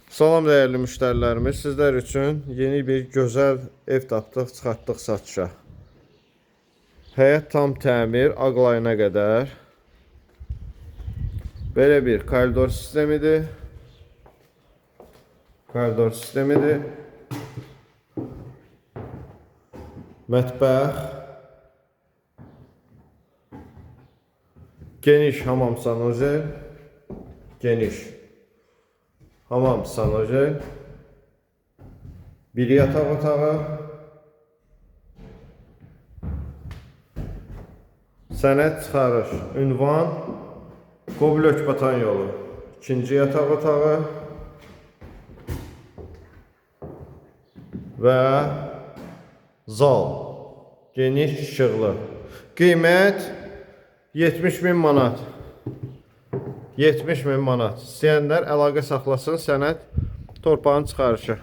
Salam değerli müşterilerimiz, sizler üçün yeni bir gözəl ev tapdıq, çıxartdıq satışa. Həyət tam təmir, ağlayına qədər. Belə bir koridor sistemidir. Mətbəx. Geniş hamam sanuzel. Bir yataq otağı. Sənəd çıxarış, ünvan, Qobil-Ökbatan yolu. İkinci yataq otağı. Və zal. Geniş, işıqlı. Qiymət 70.000 manat. 70.000 manat. İstəyənlər əlaqə saxlasın, sənəd torpağın çıxarışı.